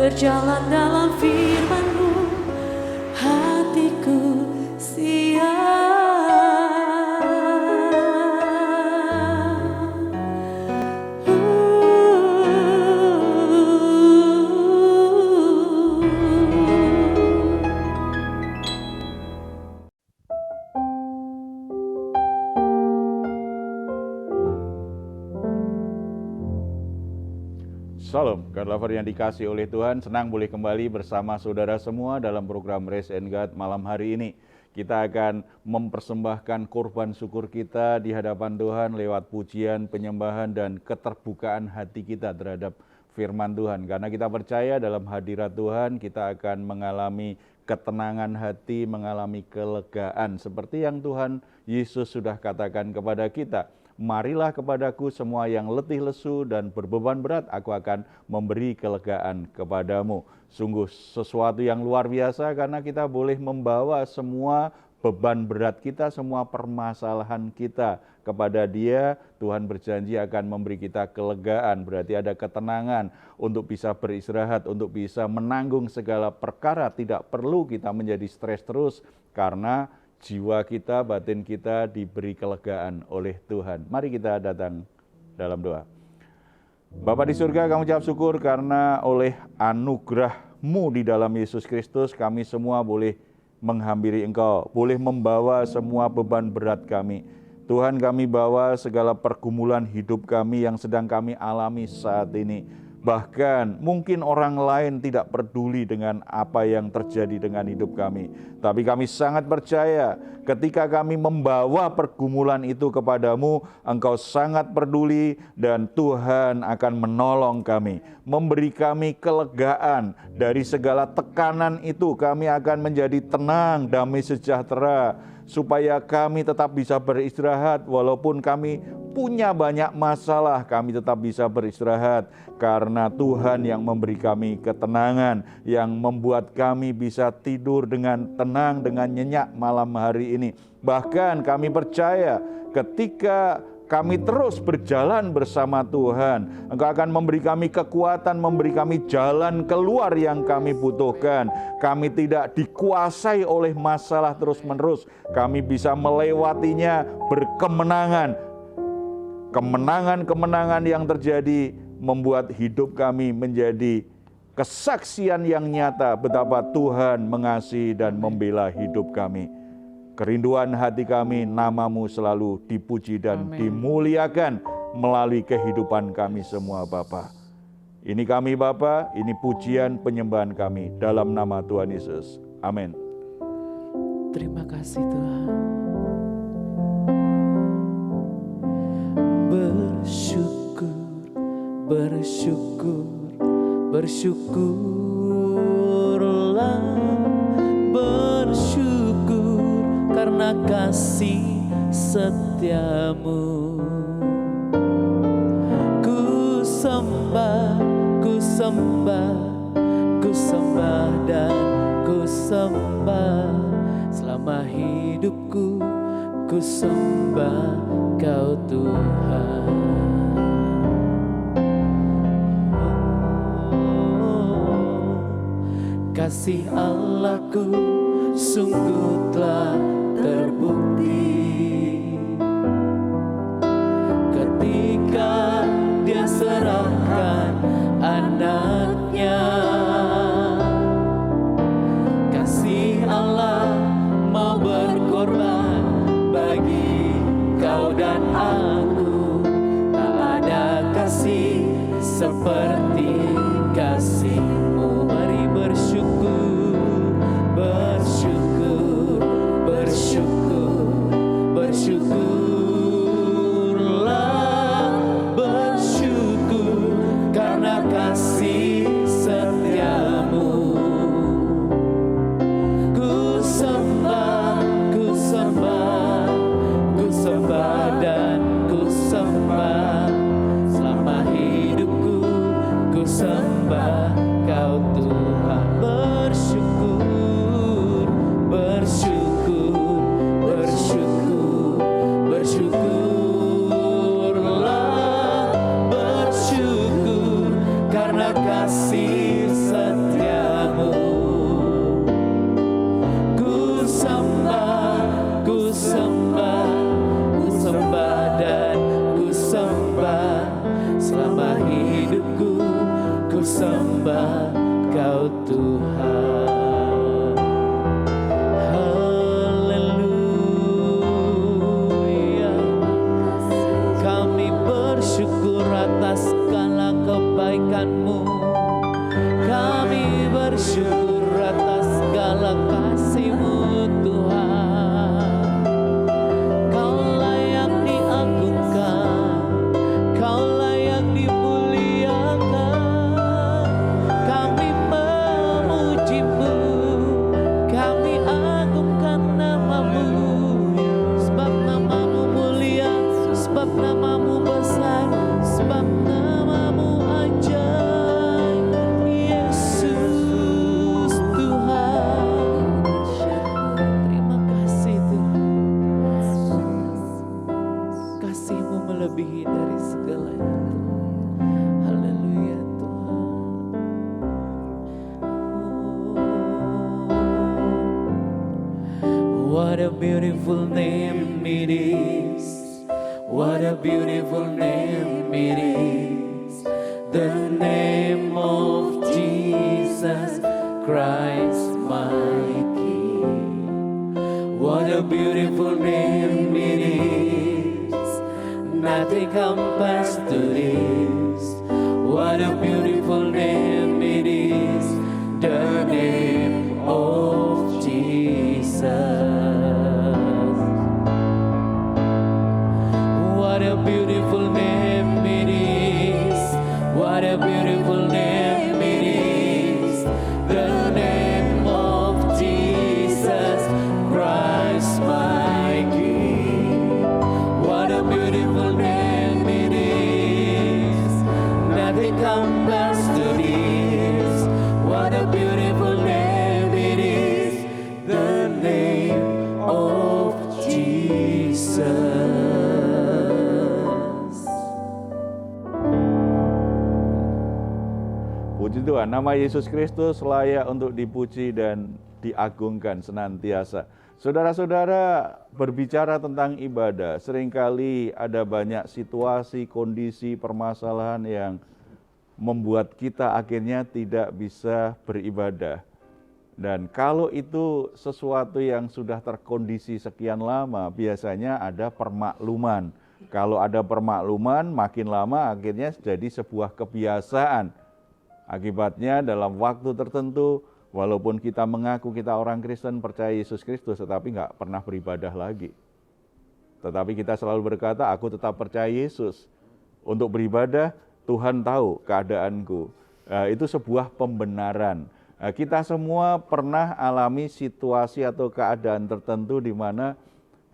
berjalan dalam firman-Mu, hatiku siap. Salam, God Lover yang dikasih oleh Tuhan, senang boleh kembali bersama saudara semua dalam program Raise and God malam hari ini. Kita akan mempersembahkan korban syukur kita di hadapan Tuhan lewat pujian, penyembahan, dan keterbukaan hati kita terhadap firman Tuhan. Karena kita percaya dalam hadirat Tuhan kita akan mengalami ketenangan hati, mengalami kelegaan. Seperti yang Tuhan Yesus sudah katakan kepada kita. Marilah kepadaku semua yang letih lesu dan berbeban berat, aku akan memberi kelegaan kepadamu. Sungguh sesuatu yang luar biasa karena kita boleh membawa semua beban berat kita, semua permasalahan kita kepada Dia. Tuhan berjanji akan memberi kita kelegaan, berarti ada ketenangan untuk bisa beristirahat, untuk bisa menanggung segala perkara. Tidak perlu kita menjadi stres terus karena jiwa kita, batin kita diberi kelegaan oleh Tuhan. Mari kita datang dalam doa. Bapa di surga, kami ucap syukur karena oleh anugerah-Mu di dalam Yesus Kristus, kami semua boleh menghampiri Engkau, boleh membawa semua beban berat kami. Tuhan, kami bawa segala pergumulan hidup kami yang sedang kami alami saat ini. Bahkan mungkin orang lain tidak peduli dengan apa yang terjadi dengan hidup kami. Tapi kami sangat percaya ketika kami membawa pergumulan itu kepadamu, Engkau sangat peduli dan Tuhan akan menolong kami. Memberi kami kelegaan dari segala tekanan itu, kami akan menjadi tenang, damai sejahtera. Supaya kami tetap bisa beristirahat walaupun kami punya banyak masalah, kami tetap bisa beristirahat karena Tuhan yang memberi kami ketenangan, yang membuat kami bisa tidur dengan tenang, dengan nyenyak malam hari ini. Bahkan kami percaya ketika kami terus berjalan bersama Tuhan, Engkau akan memberi kami kekuatan, memberi kami jalan keluar yang kami butuhkan. Kami tidak dikuasai oleh masalah terus-menerus. Kami bisa melewatinya berkemenangan. Kemenangan-kemenangan yang terjadi membuat hidup kami menjadi kesaksian yang nyata betapa Tuhan mengasihi dan membela hidup kami. Kerinduan hati kami, nama-Mu selalu dipuji dan dimuliakan melalui kehidupan kami semua Bapa. Ini kami Bapa, ini pujian penyembahan kami dalam nama Tuhan Yesus. Amin. Terima kasih Tuhan. Bersyukur, bersyukur, bersyukurlah, bersyukur karena kasih setia-Mu. Ku sembah, ku sembah, ku sembah dan ku sembah. Selama hidupku ku sembah Kau Tuhan. Kasih Allahku sungguh telah terbukti ketika Dia serahkan anaknya. Kasih Allah mau berkorban bagi kau dan aku. Tak ada kasih seperti kasih-Mu. Mari bersyukur, bersyukur, bersyukur, bersyukurlah, bersyukur karena kasih setia-Mu. Ku sembah, ku sembah, ku sembah dan ku sembah. Selama hidupku ku sembah sembah, selama hidupku ku sembah Kau Tuhan. Haleluya. Kami bersyukur atas segala kebaikan-Mu. Kami bersyukur atas segala kasih-Mu Tuhan. Kau layak diagungkan, Kau layak dimuliakan. Kami memuji-Mu, kami agungkan nama-Mu. Sebab nama-Mu mulia, sebab nama-Mu besar, sebab nama-Mu ajaib. Yesus Tuhan, terima kasih Tuhan. Kasih-Mu melebihi dari segalanya Tuhan. Haleluya Tuhan. What a beautiful name it is. What a beautiful name it is. The name of Jesus Christ my King. What a beautiful name it is. Nothing compares to this. What a beautiful name it is. The name of Jesus. What a beautiful name it is. What a beautiful name it is. The name of Jesus Christ my King. What a beautiful name it is. Nothing compares to this. What a beautiful name it is. The name of Jesus. Puji Tuhan, nama Yesus Kristus layak untuk dipuji dan diagungkan senantiasa. Saudara-saudara, berbicara tentang ibadah, seringkali ada banyak situasi, kondisi, permasalahan yang membuat kita akhirnya tidak bisa beribadah. Dan kalau itu sesuatu yang sudah terkondisi sekian lama, biasanya ada permakluman. Kalau ada permakluman, makin lama akhirnya jadi sebuah kebiasaan. Akibatnya dalam waktu tertentu, walaupun kita mengaku kita orang Kristen, percaya Yesus Kristus, tetapi nggak pernah beribadah lagi. Tetapi kita selalu berkata, aku tetap percaya Yesus. Untuk beribadah, Tuhan tahu keadaanku. Itu sebuah pembenaran. Kita semua pernah alami situasi atau keadaan tertentu di mana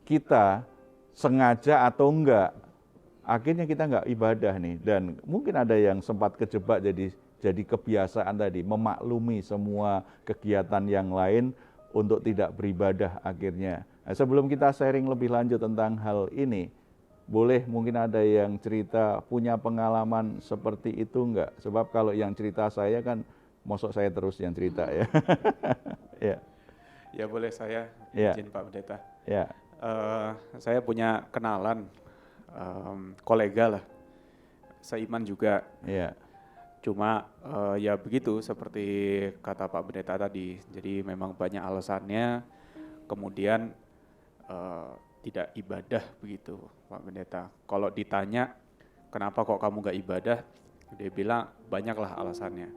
kita sengaja atau enggak, akhirnya kita enggak ibadah nih. Dan mungkin ada yang sempat kejebak jadi kebiasaan tadi, memaklumi semua kegiatan yang lain untuk tidak beribadah akhirnya. Nah, sebelum kita sharing lebih lanjut tentang hal ini, boleh mungkin ada yang cerita punya pengalaman seperti itu enggak? Sebab kalau yang cerita saya kan, mosok saya terus yang cerita ya. Ya. Ya boleh saya izin Pak Pendeta. Ya. Saya punya kenalan, kolega lah, seiman juga. Ya. Cuma ya begitu seperti kata Pak Pendeta tadi. Jadi memang banyak alasannya, kemudian tidak ibadah begitu Pak Pendeta. Kalau ditanya kenapa kok kamu gak ibadah, dia bilang banyaklah alasannya.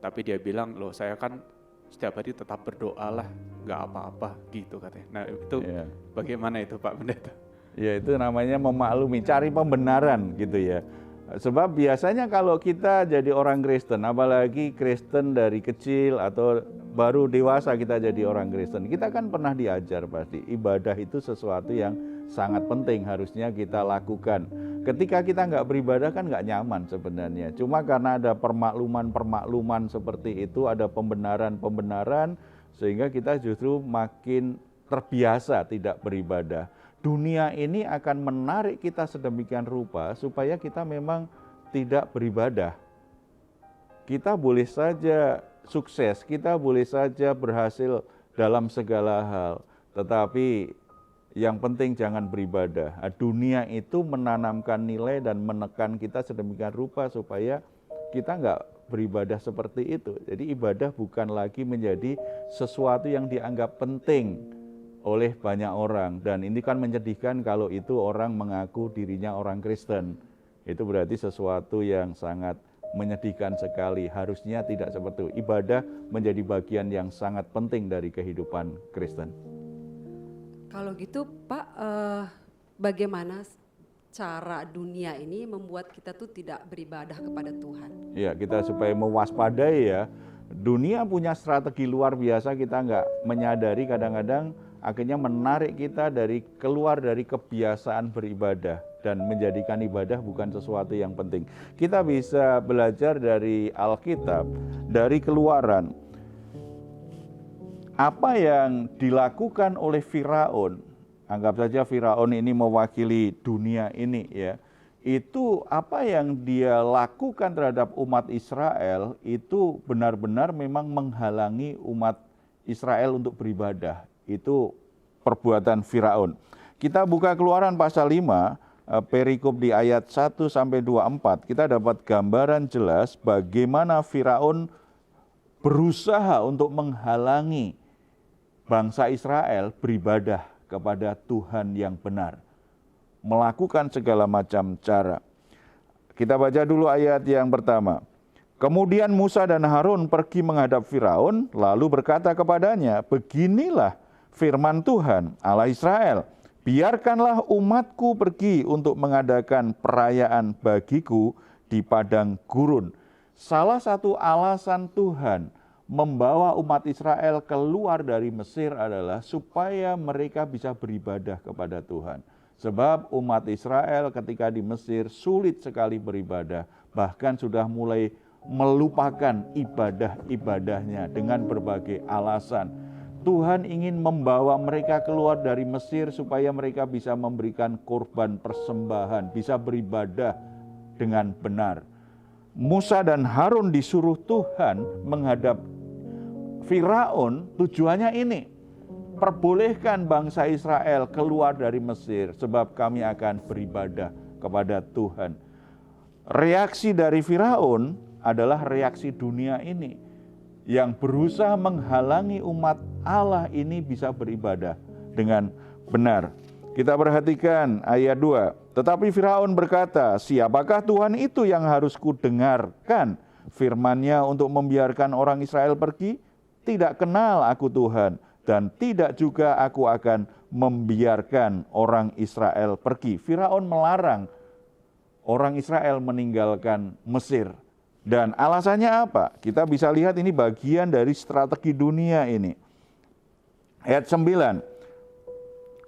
Tapi dia bilang, loh saya kan setiap hari tetap berdoa lah, gak apa-apa gitu katanya. Nah itu bagaimana itu Pak Pendeta? Ya itu namanya memaklumi, cari pembenaran gitu ya. Sebab biasanya kalau kita jadi orang Kristen, apalagi Kristen dari kecil atau baru dewasa kita jadi orang Kristen, kita kan pernah diajar pasti, ibadah itu sesuatu yang sangat penting harusnya kita lakukan. Ketika kita nggak beribadah kan nggak nyaman sebenarnya. Cuma karena ada permakluman seperti itu, ada pembenaran sehingga kita justru makin terbiasa tidak beribadah. Dunia ini akan menarik kita sedemikian rupa supaya kita memang tidak beribadah. Kita boleh saja sukses, kita boleh saja berhasil dalam segala hal, tetapi yang penting jangan beribadah. Dunia itu menanamkan nilai dan menekan kita sedemikian rupa supaya kita nggak beribadah seperti itu. Jadi ibadah bukan lagi menjadi sesuatu yang dianggap penting oleh banyak orang. Dan ini kan menyedihkan kalau itu orang mengaku dirinya orang Kristen. Itu berarti sesuatu yang sangat menyedihkan sekali. Harusnya tidak seperti itu. Ibadah menjadi bagian yang sangat penting dari kehidupan Kristen. Kalau gitu Pak, bagaimana cara dunia ini membuat kita tuh tidak beribadah kepada Tuhan? Ya, kita supaya mewaspadai ya. Dunia punya strategi luar biasa, kita nggak menyadari, kadang-kadang akhirnya menarik kita keluar dari kebiasaan beribadah dan menjadikan ibadah bukan sesuatu yang penting. Kita bisa belajar dari Alkitab, dari Keluaran. Apa yang dilakukan oleh Firaun, anggap saja Firaun ini mewakili dunia ini ya, itu apa yang dia lakukan terhadap umat Israel itu benar-benar memang menghalangi umat Israel untuk beribadah. Itu perbuatan Firaun. Kita buka Keluaran pasal 5, perikop di ayat 1-24, kita dapat gambaran jelas bagaimana Firaun berusaha untuk menghalangi bangsa Israel beribadah kepada Tuhan yang benar, melakukan segala macam cara. Kita baca dulu ayat yang pertama. Kemudian Musa dan Harun pergi menghadap Firaun, lalu berkata kepadanya, beginilah firman Tuhan Allah Israel, biarkanlah umatku pergi untuk mengadakan perayaan bagiku di padang gurun. Salah satu alasan Tuhan membawa umat Israel keluar dari Mesir adalah supaya mereka bisa beribadah kepada Tuhan. Sebab umat Israel ketika di Mesir sulit sekali beribadah, bahkan sudah mulai melupakan ibadah-ibadahnya dengan berbagai alasan. Tuhan ingin membawa mereka keluar dari Mesir supaya mereka bisa memberikan korban persembahan, bisa beribadah dengan benar. Musa dan Harun disuruh Tuhan menghadap Firaun, tujuannya ini, perbolehkan bangsa Israel keluar dari Mesir sebab kami akan beribadah kepada Tuhan. Reaksi dari Firaun adalah reaksi dunia ini yang berusaha menghalangi umat Allah ini bisa beribadah dengan benar. Kita perhatikan ayat 2. Tetapi Firaun berkata, siapakah Tuhan itu yang harus kudengarkan firman-Nya untuk membiarkan orang Israel pergi? Tidak kenal aku Tuhan, dan tidak juga aku akan membiarkan orang Israel pergi. Firaun melarang orang Israel meninggalkan Mesir. Dan alasannya apa? Kita bisa lihat ini bagian dari strategi dunia ini. Ayat 9.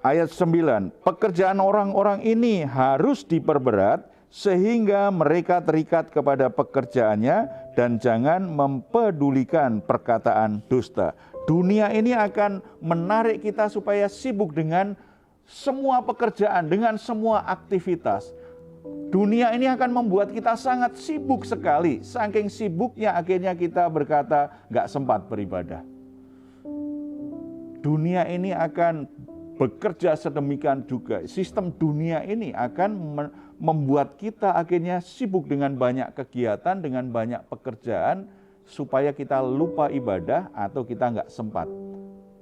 Ayat 9, pekerjaan orang-orang ini harus diperberat sehingga mereka terikat kepada pekerjaannya dan jangan mempedulikan perkataan dusta. Dunia ini akan menarik kita supaya sibuk dengan semua pekerjaan, dengan semua aktivitas. Dunia ini akan membuat kita sangat sibuk sekali. Saking sibuknya akhirnya kita berkata gak sempat beribadah. Dunia ini akan bekerja sedemikian juga. Sistem dunia ini akan membuat kita akhirnya sibuk dengan banyak kegiatan, dengan banyak pekerjaan, supaya kita lupa ibadah atau kita nggak sempat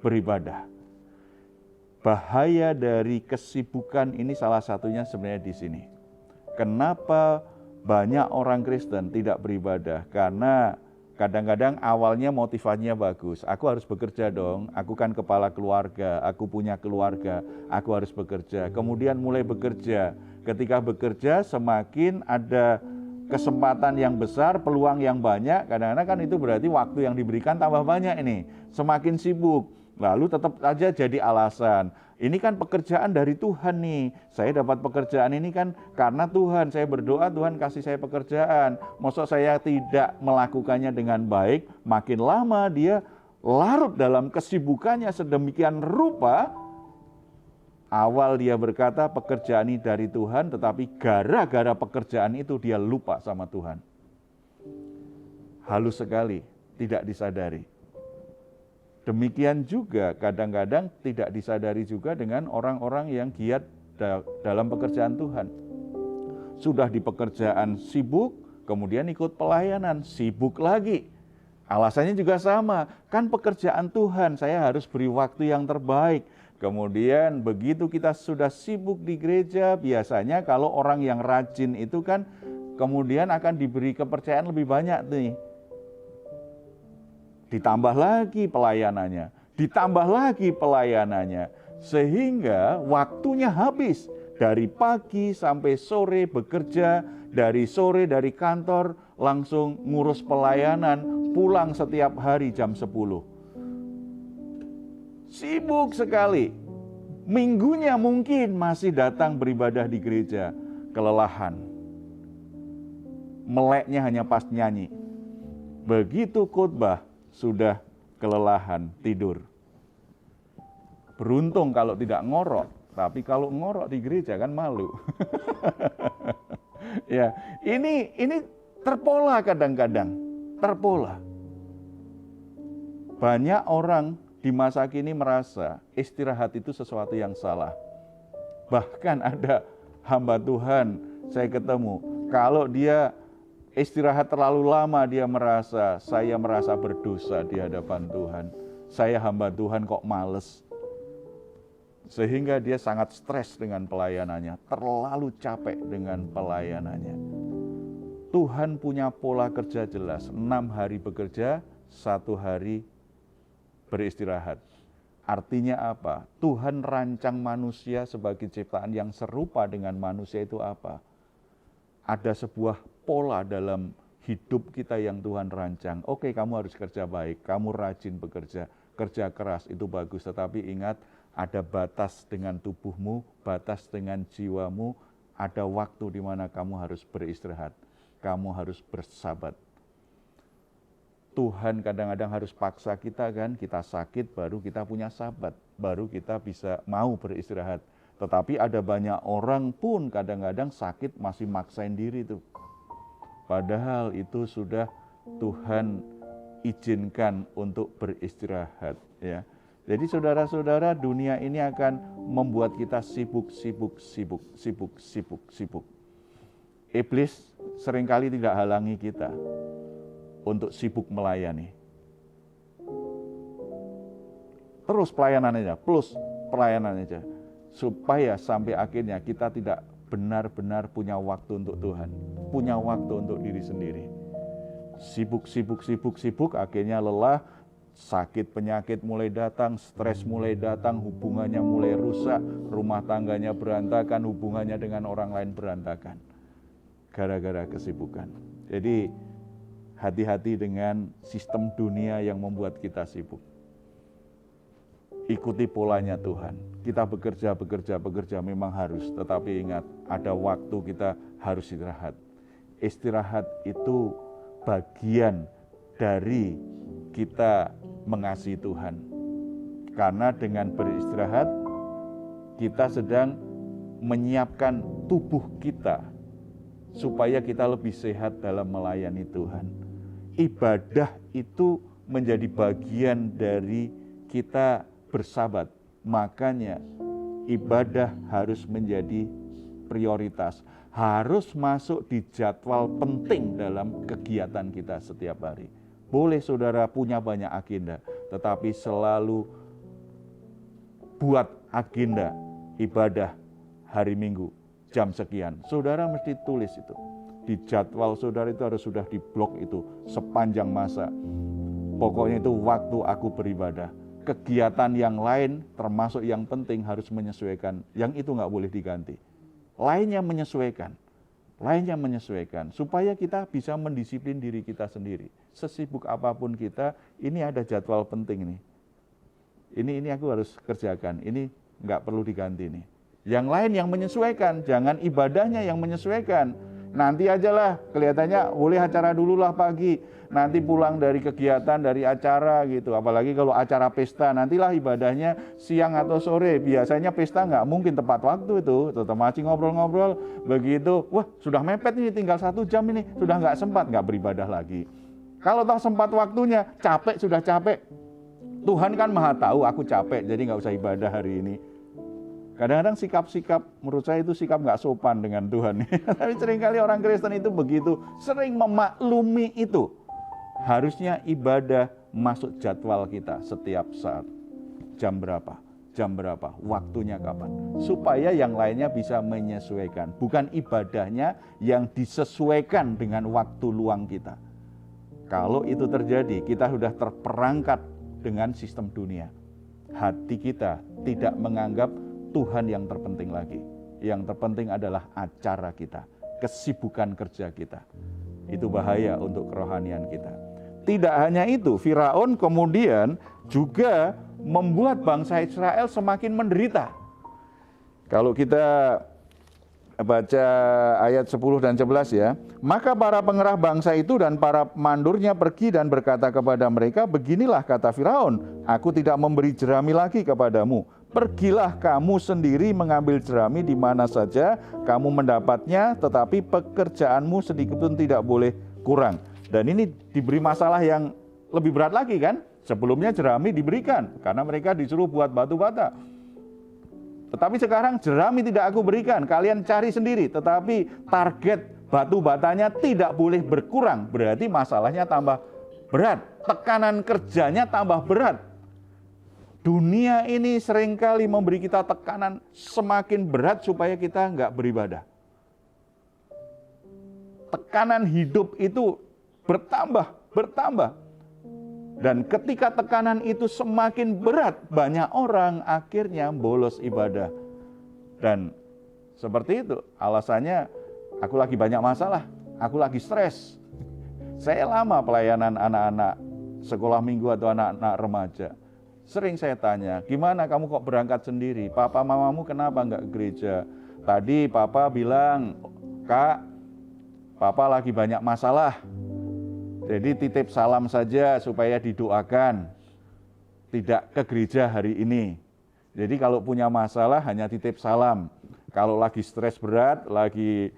beribadah. Bahaya dari kesibukan ini salah satunya sebenarnya di sini. Kenapa banyak orang Kristen tidak beribadah? Karena kadang-kadang awalnya motivasinya bagus. Aku harus bekerja dong, aku kan kepala keluarga, aku punya keluarga, aku harus bekerja. Kemudian mulai bekerja. Ketika bekerja semakin ada kesempatan yang besar, peluang yang banyak. Kadang-kadang kan itu berarti waktu yang diberikan tambah banyak ini. Semakin sibuk. Lalu tetap saja jadi alasan. Ini kan pekerjaan dari Tuhan nih. Saya dapat pekerjaan ini kan karena Tuhan. Saya berdoa Tuhan kasih saya pekerjaan. Masa saya tidak melakukannya dengan baik, makin lama dia larut dalam kesibukannya sedemikian rupa. Awal dia berkata pekerjaan ini dari Tuhan, tetapi gara-gara pekerjaan itu dia lupa sama Tuhan. Halus sekali, tidak disadari. Demikian juga kadang-kadang tidak disadari juga dengan orang-orang yang giat dalam pekerjaan Tuhan. Sudah di pekerjaan sibuk, kemudian ikut pelayanan, sibuk lagi. Alasannya juga sama, kan pekerjaan Tuhan, saya harus beri waktu yang terbaik. Kemudian begitu kita sudah sibuk di gereja, biasanya kalau orang yang rajin itu kan kemudian akan diberi kepercayaan lebih banyak nih. Ditambah lagi pelayanannya, sehingga waktunya habis. Dari pagi sampai sore bekerja, dari sore dari kantor langsung ngurus pelayanan, pulang setiap hari jam 10. Sibuk sekali. Minggunya mungkin masih datang beribadah di gereja, kelelahan. Meleknya hanya pas nyanyi. Begitu khotbah, sudah kelelahan, tidur. Beruntung kalau tidak ngorok, tapi kalau ngorok di gereja kan malu. Ya, ini terpola kadang-kadang, terpola. Banyak orang di masa kini merasa istirahat itu sesuatu yang salah. Bahkan ada hamba Tuhan saya ketemu, kalau dia istirahat terlalu lama dia merasa, saya merasa berdosa di hadapan Tuhan. Saya hamba Tuhan kok males. Sehingga dia sangat stres dengan pelayanannya, terlalu capek dengan pelayanannya. Tuhan punya pola kerja jelas, 6 hari bekerja, 1 hari beristirahat. Artinya apa? Tuhan rancang manusia sebagai ciptaan yang serupa dengan manusia itu apa? Ada sebuah pola dalam hidup kita yang Tuhan rancang. Oke, kamu harus kerja baik, kamu rajin bekerja, kerja keras itu bagus, tetapi ingat ada batas dengan tubuhmu, batas dengan jiwamu, ada waktu di mana kamu harus beristirahat, kamu harus bersabat. Tuhan kadang-kadang harus paksa kita kan, kita sakit baru kita punya sabat, baru kita bisa mau beristirahat. Tetapi ada banyak orang pun kadang-kadang sakit masih maksain diri tuh. Padahal itu sudah Tuhan izinkan untuk beristirahat, ya. Jadi saudara-saudara, dunia ini akan membuat kita sibuk. Iblis seringkali tidak halangi kita untuk sibuk melayani. Terus pelayanan aja, supaya sampai akhirnya kita tidak benar-benar punya waktu untuk Tuhan, punya waktu untuk diri sendiri. Sibuk, akhirnya lelah, sakit penyakit mulai datang, stres mulai datang, hubungannya mulai rusak, rumah tangganya berantakan, hubungannya dengan orang lain berantakan. Gara-gara kesibukan. Jadi hati-hati dengan sistem dunia yang membuat kita sibuk. Ikuti polanya Tuhan. Kita bekerja memang harus, tetapi ingat ada waktu kita harus istirahat. Istirahat itu bagian dari kita mengasihi Tuhan. Karena dengan beristirahat, kita sedang menyiapkan tubuh kita supaya kita lebih sehat dalam melayani Tuhan. Ibadah itu menjadi bagian dari kita bersabat. Makanya ibadah harus menjadi prioritas, harus masuk di jadwal penting dalam kegiatan kita setiap hari. Boleh saudara punya banyak agenda, tetapi selalu buat agenda ibadah hari Minggu jam sekian. Saudara mesti tulis itu. Di jadwal saudara itu harus sudah diblok itu sepanjang masa. Pokoknya itu waktu aku beribadah. Kegiatan yang lain termasuk yang penting harus menyesuaikan. Yang itu nggak boleh diganti. Lainnya menyesuaikan. Supaya kita bisa mendisiplin diri kita sendiri. Sesibuk apapun kita, ini ada jadwal penting nih. Ini aku harus kerjakan, ini nggak perlu diganti nih. Yang lain yang menyesuaikan, jangan ibadahnya yang menyesuaikan. Nanti ajalah, kelihatannya boleh acara dulu lah pagi, nanti pulang dari kegiatan, dari acara gitu. Apalagi kalau acara pesta, nantilah ibadahnya siang atau sore. Biasanya pesta nggak mungkin tepat waktu itu, tetap masih ngobrol-ngobrol. Begitu, wah sudah mepet ini, tinggal 1 jam ini, sudah nggak sempat, nggak beribadah lagi. Kalau tak sempat waktunya, sudah capek, Tuhan kan maha tahu aku capek, jadi nggak usah ibadah hari ini. Kadang-kadang sikap-sikap, menurut saya itu sikap nggak sopan dengan Tuhan. Tapi seringkali orang Kristen itu begitu, sering memaklumi itu. Harusnya ibadah masuk jadwal kita setiap saat. Jam berapa, waktunya kapan. Supaya yang lainnya bisa menyesuaikan. Bukan ibadahnya yang disesuaikan dengan waktu luang kita. Kalau itu terjadi, kita sudah terperangkap dengan sistem dunia. Hati kita tidak menganggap Tuhan yang terpenting lagi. Yang terpenting adalah acara kita, kesibukan kerja kita. Itu bahaya untuk kerohanian kita. Tidak hanya itu, Firaun kemudian juga membuat bangsa Israel semakin menderita. Kalau kita baca ayat 10 dan 11 ya. Maka para pengerah bangsa itu dan para mandurnya pergi dan berkata kepada mereka, beginilah kata Firaun, aku tidak memberi jerami lagi kepadamu. Pergilah kamu sendiri mengambil jerami di mana saja kamu mendapatnya, tetapi pekerjaanmu sedikit pun tidak boleh kurang. Dan ini diberi masalah yang lebih berat lagi kan? Sebelumnya jerami diberikan karena mereka disuruh buat batu bata. Tetapi sekarang jerami tidak aku berikan, kalian cari sendiri. Tetapi target batu batanya tidak boleh berkurang, berarti masalahnya tambah berat. Tekanan kerjanya tambah berat. Dunia ini seringkali memberi kita tekanan semakin berat supaya kita nggak beribadah. Tekanan hidup itu bertambah. Dan ketika tekanan itu semakin berat, banyak orang akhirnya bolos ibadah. Dan seperti itu, alasannya aku lagi banyak masalah, aku lagi stres. Saya lama pelayanan anak-anak sekolah minggu atau anak-anak remaja. Sering saya tanya, gimana kamu kok berangkat sendiri? Papa mamamu kenapa nggak gereja? Tadi papa bilang, Kak, papa lagi banyak masalah. Jadi titip salam saja supaya didoakan. Tidak ke gereja hari ini. Jadi kalau punya masalah hanya titip salam. Kalau lagi stres berat, lagi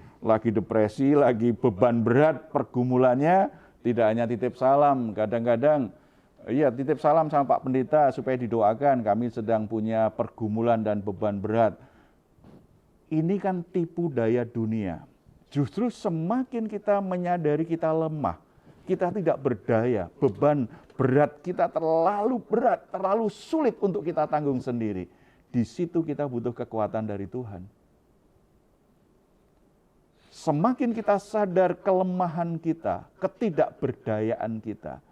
depresi, lagi beban berat pergumulannya, tidak hanya titip salam. Kadang-kadang iya titip salam sama Pak Pendeta supaya didoakan. Kami sedang punya pergumulan dan beban berat. Ini kan tipu daya dunia. Justru semakin kita menyadari kita lemah, kita tidak berdaya, beban berat kita terlalu berat, terlalu sulit untuk kita tanggung sendiri. Di situ kita butuh kekuatan dari Tuhan. Semakin kita sadar kelemahan kita, ketidakberdayaan kita,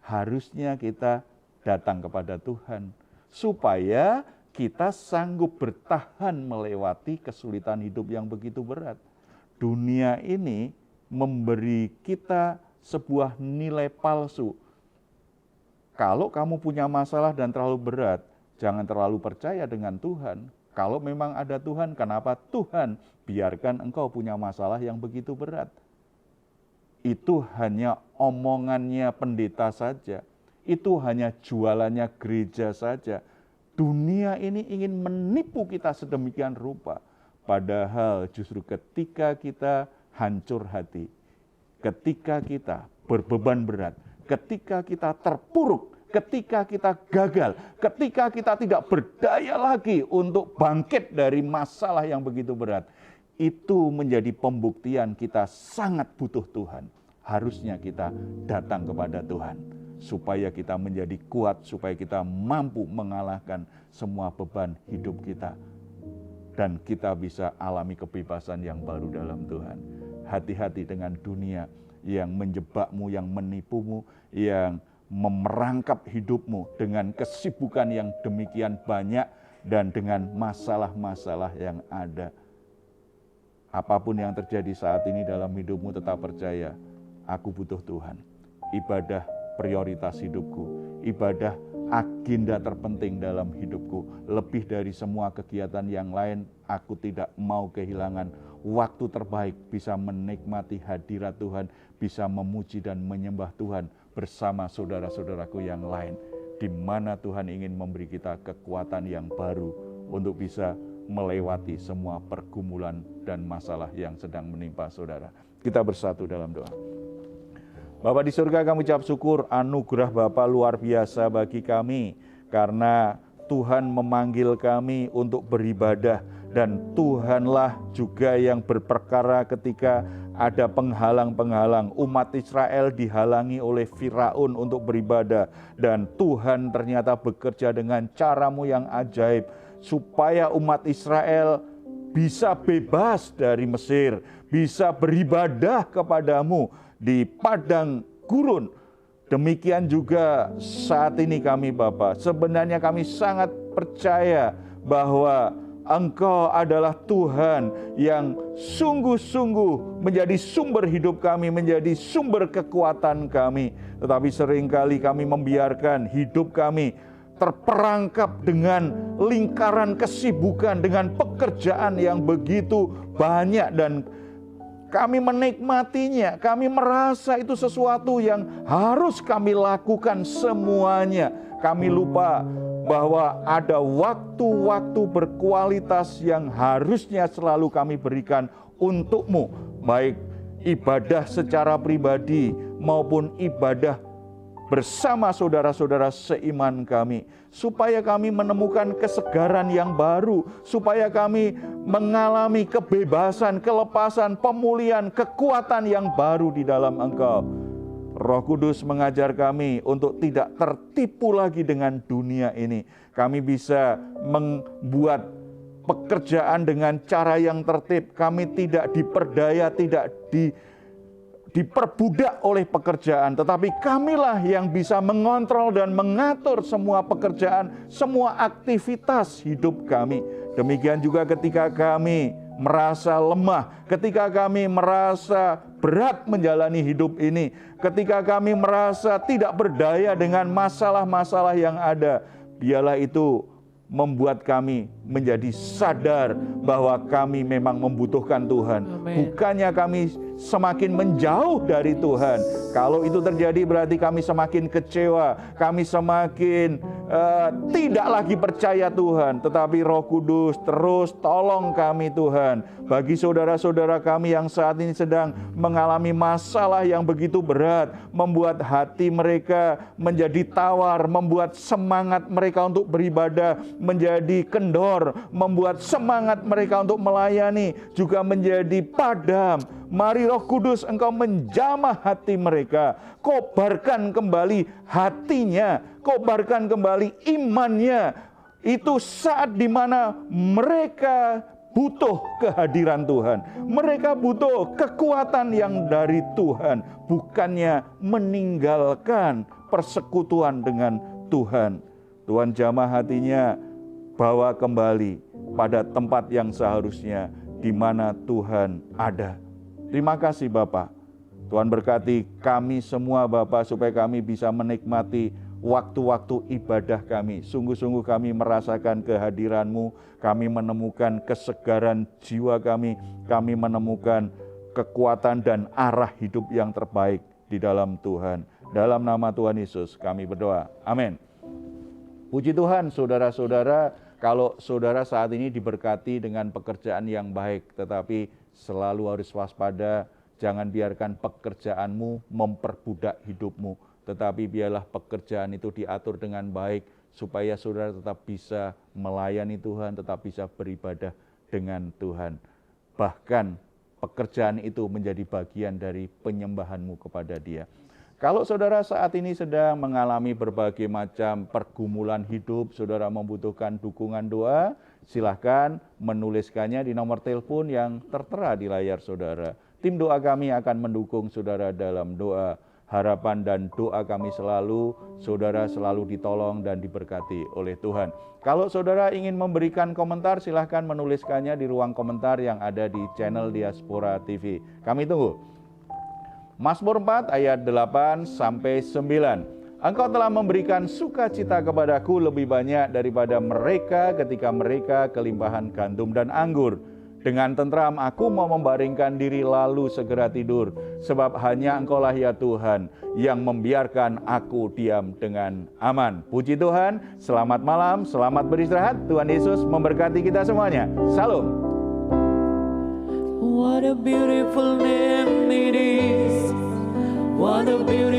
harusnya kita datang kepada Tuhan. Supaya kita sanggup bertahan melewati kesulitan hidup yang begitu berat. Dunia ini memberi kita sebuah nilai palsu. Kalau kamu punya masalah dan terlalu berat, jangan terlalu percaya dengan Tuhan. Kalau memang ada Tuhan, kenapa Tuhan biarkan engkau punya masalah yang begitu berat? Itu hanya omongannya pendeta saja. Itu hanya jualannya gereja saja. Dunia ini ingin menipu kita sedemikian rupa. Padahal justru ketika kita hancur hati, ketika kita berbeban berat, ketika kita terpuruk, ketika kita gagal, ketika kita tidak berdaya lagi untuk bangkit dari masalah yang begitu berat, itu menjadi pembuktian kita sangat butuh Tuhan. Harusnya kita datang kepada Tuhan, supaya kita menjadi kuat, supaya kita mampu mengalahkan semua beban hidup kita. Dan kita bisa alami kebebasan yang baru dalam Tuhan. Hati-hati dengan dunia yang menjebakmu, yang menipumu, yang memerangkap hidupmu dengan kesibukan yang demikian banyak dan dengan masalah-masalah yang ada. Apapun yang terjadi saat ini dalam hidupmu, tetap percaya, aku butuh Tuhan. Ibadah prioritas hidupku, ibadah agenda terpenting dalam hidupku. Lebih dari semua kegiatan yang lain, aku tidak mau kehilangan waktu terbaik bisa menikmati hadirat Tuhan, bisa memuji dan menyembah Tuhan bersama saudara-saudaraku yang lain, di mana Tuhan ingin memberi kita kekuatan yang baru untuk bisa melewati semua pergumulan dan masalah yang sedang menimpa saudara. Kita bersatu dalam doa. Bapa di surga, kami ucap syukur anugerah Bapa luar biasa bagi kami, karena Tuhan memanggil kami untuk beribadah, dan Tuhanlah juga yang berperkara ketika ada penghalang-penghalang. Umat Israel dihalangi oleh Firaun untuk beribadah, dan Tuhan ternyata bekerja dengan cara-Mu yang ajaib supaya umat Israel bisa bebas dari Mesir, bisa beribadah kepadamu di padang gurun. Demikian juga saat ini kami Bapa, sebenarnya kami sangat percaya bahwa Engkau adalah Tuhan yang sungguh-sungguh menjadi sumber hidup kami, menjadi sumber kekuatan kami. Tetapi seringkali kami membiarkan hidup kami terperangkap dengan lingkaran kesibukan, dengan pekerjaan yang begitu banyak, dan kami menikmatinya. Kami merasa itu sesuatu yang harus kami lakukan semuanya. Kami lupa bahwa ada waktu-waktu berkualitas yang harusnya selalu kami berikan untuk-Mu, baik ibadah secara pribadi maupun ibadah bersama saudara-saudara seiman kami, supaya kami menemukan kesegaran yang baru, supaya kami mengalami kebebasan, kelepasan, pemulihan, kekuatan yang baru di dalam Engkau. Roh Kudus mengajar kami untuk tidak tertipu lagi dengan dunia ini. Kami bisa membuat pekerjaan dengan cara yang tertib. Kami tidak diperdaya, tidak diperbudak oleh pekerjaan, tetapi kamilah yang bisa mengontrol dan mengatur semua pekerjaan, semua aktivitas hidup kami. Demikian juga ketika kami merasa lemah, ketika kami merasa berat menjalani hidup ini, ketika kami merasa tidak berdaya dengan masalah-masalah yang ada, biarlah itu membuat kami menjadi sadar bahwa kami memang membutuhkan Tuhan. Bukannya kami semakin menjauh dari Tuhan. Kalau itu terjadi berarti kami semakin kecewa, kami semakin tidak lagi percaya Tuhan. Tetapi Roh Kudus terus tolong kami Tuhan. Bagi saudara-saudara kami yang saat ini sedang mengalami masalah yang begitu berat, membuat hati mereka menjadi tawar, membuat semangat mereka untuk beribadah menjadi kendor, membuat semangat mereka untuk melayani juga menjadi padam. Mari Roh Kudus, Engkau menjamah hati mereka, kobarkan kembali hatinya, kobarkan kembali imannya. Itu saat dimana mereka butuh kehadiran Tuhan, mereka butuh kekuatan yang dari Tuhan, bukannya meninggalkan persekutuan dengan Tuhan. Tuhan jamah hatinya, bawa kembali pada tempat yang seharusnya di mana Tuhan ada. Terima kasih Bapa. Tuhan berkati kami semua Bapa, supaya kami bisa menikmati waktu-waktu ibadah kami. Sungguh-sungguh kami merasakan kehadiran-Mu, kami menemukan kesegaran jiwa kami menemukan kekuatan dan arah hidup yang terbaik di dalam Tuhan. Dalam nama Tuhan Yesus kami berdoa. Amin. Puji Tuhan saudara-saudara, kalau saudara saat ini diberkati dengan pekerjaan yang baik, tetapi selalu harus waspada, jangan biarkan pekerjaanmu memperbudak hidupmu, tetapi biarlah pekerjaan itu diatur dengan baik, supaya saudara tetap bisa melayani Tuhan, tetap bisa beribadah dengan Tuhan. Bahkan pekerjaan itu menjadi bagian dari penyembahanmu kepada Dia. Kalau saudara saat ini sedang mengalami berbagai macam pergumulan hidup, saudara membutuhkan dukungan doa, silahkan menuliskannya di nomor telepon yang tertera di layar saudara. Tim doa kami akan mendukung saudara dalam doa. Harapan dan doa kami selalu, saudara selalu ditolong dan diberkati oleh Tuhan. Kalau saudara ingin memberikan komentar, silahkan menuliskannya di ruang komentar yang ada di channel Diaspora TV. Kami tunggu. Mazmur 4 ayat 8-9. Engkau telah memberikan sukacita kepadaku lebih banyak daripada mereka ketika mereka kelimpahan gandum dan anggur. Dengan tentram aku mau membaringkan diri lalu segera tidur, sebab hanya Engkaulah ya Tuhan yang membiarkan aku diam dengan aman. Puji Tuhan, selamat malam, selamat beristirahat. Tuhan Yesus memberkati kita semuanya. Salam. What a beautiful name it is. What the beauty